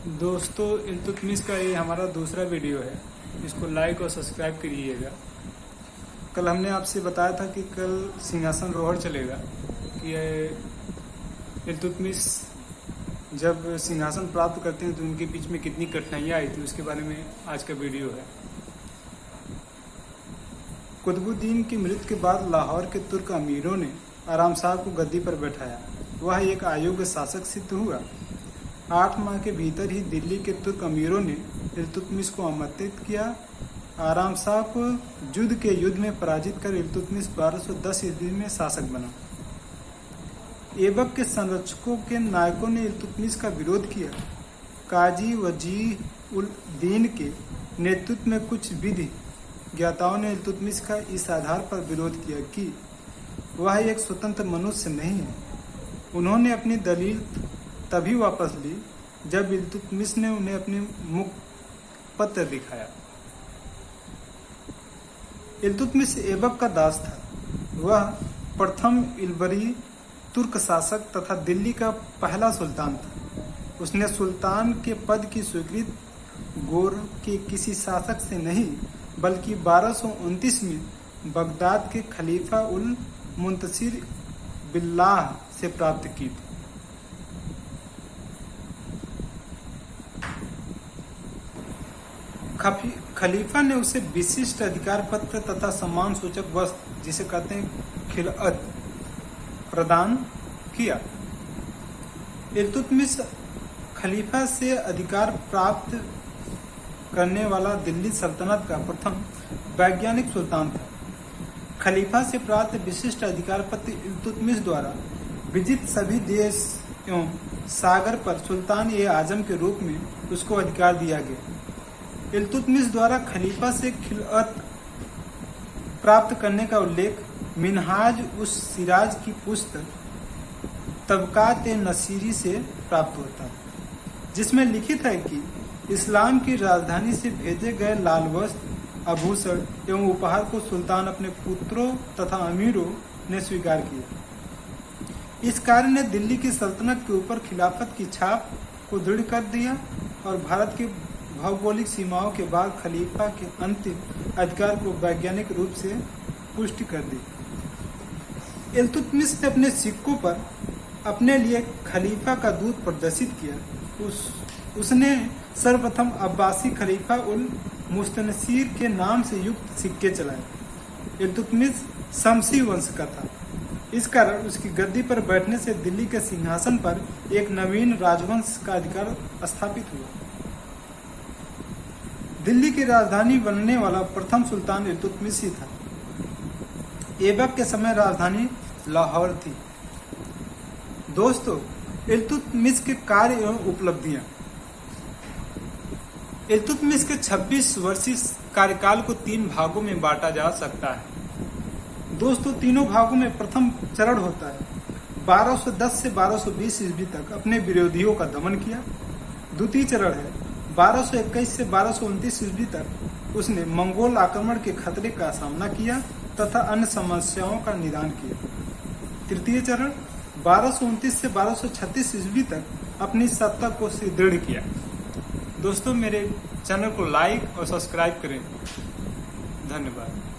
दोस्तों, इल्तुतमिश का ये हमारा दूसरा वीडियो है। इसको लाइक और सब्सक्राइब करिएगा। कल हमने आपसे बताया था कि कल सिंहासन रोहड़ चलेगा कि इल्तुतमिश जब सिंहासन प्राप्त करते हैं तो उनके बीच में कितनी कठिनाइयाँ आई थी, उसके बारे में आज का वीडियो है। कुतुबुद्दीन की मृत्यु के बाद लाहौर के तुर्क अमीरों ने आराम शाह को गद्दी पर बैठाया। वह एक अयोग्य शासक सिद्ध हुआ। 8 माह के भीतर ही दिल्ली के तुर्क अमीरों ने इल्तुतमिश को आमंत्रित किया। आराम शाह को युद्ध में पराजित कर इल्तुतमिश 1210 ईस्वी में शासक बना। ऐबक के संरक्षकों के नायकों ने इल्तुतमिश का विरोध किया। काजी वजीह उल दीन के नेतृत्व में कुछ विधि ज्ञाताओं ने इल्तुतमिश का इस आधार पर विरोध किया कि वह एक स्वतंत्र मनुष्य नहीं है। उन्होंने अपनी दलील तभी वापस ली जब इल्तुतमिश ने उन्हें अपने मुख पत्र दिखाया। इल्तुतमिश ऐबक का दास था। वह प्रथम इलबरी तुर्क शासक तथा दिल्ली का पहला सुल्तान था। उसने सुल्तान के पद की स्वीकृति गोर के किसी शासक से नहीं बल्कि 1229 में बगदाद के खलीफा उल मुंतसिर बिल्लाह से प्राप्त की थी। खलीफा ने उसे विशिष्ट अधिकार पत्र तथा सम्मान सूचक वस्त्र, जिसे कहते हैं खिलअत, प्रदान किया। इल्तुतमिश खलीफा से अधिकार प्राप्त करने वाला दिल्ली सल्तनत का प्रथम वैज्ञानिक सुल्तान था। खलीफा से प्राप्त विशिष्ट अधिकार पत्र इल्तुतमिश द्वारा विजित सभी देश एवं सागर पर सुल्तान ए आजम के रूप में उसको अधिकार दिया गया। इल्तुतमिश द्वारा खलीफा से खिलअत प्राप्त करने का उल्लेख मिनहाज उस सिराज की पुस्तक तबकात ए नसीरी से प्राप्त होता है, जिसमें लिखित है कि इस्लाम की राजधानी से भेजे गए लाल वस्त्र, आभूषण एवं उपहार को सुल्तान अपने पुत्रों तथा अमीरों ने स्वीकार किया। इस कार्य ने दिल्ली की सल्तनत के ऊपर खिलाफत की छाप को दृढ़ कर दिया और भारत की भौगोलिक सीमाओं के बाद खलीफा के अंतिम अधिकार को वैज्ञानिक रूप से पुष्टि कर दी। इल्तुतमिश ने अपने सिक्कों पर अपने लिए खलीफा का दूत प्रदर्शित किया। उसने सर्वप्रथम अब्बासी खलीफा उल मुस्तनसीर के नाम से युक्त सिक्के चलाए। इल्तुतमिश शमसी वंश का था। इस कारण उसकी गद्दी पर बैठने से दिल्ली के सिंहासन पर एक नवीन राजवंश का अधिकार स्थापित हुआ। दिल्ली की राजधानी बनने वाला प्रथम सुल्तान इल्तुतमिश ही था। ऐबक के समय राजधानी लाहौर थी। दोस्तों, इल्तुतमिश के कार्य एवं उपलब्धियां। इल्तुतमिश के 26 वर्षीय कार्यकाल को 3 भागों में बांटा जा सकता है। दोस्तों, तीनों भागों में प्रथम चरण होता है 1210 से 1220 ईस्वी तक अपने विरोधियों का दमन किया। द्वितीय चरण है 1221 से 1229 ईस्वी तक उसने मंगोल आक्रमण के खतरे का सामना किया तथा अन्य समस्याओं का निदान किया। तृतीय चरण 1229 से 1236 ईस्वी तक अपनी सत्ता को सुदृढ़ किया। दोस्तों, मेरे चैनल को लाइक और सब्सक्राइब करें। धन्यवाद।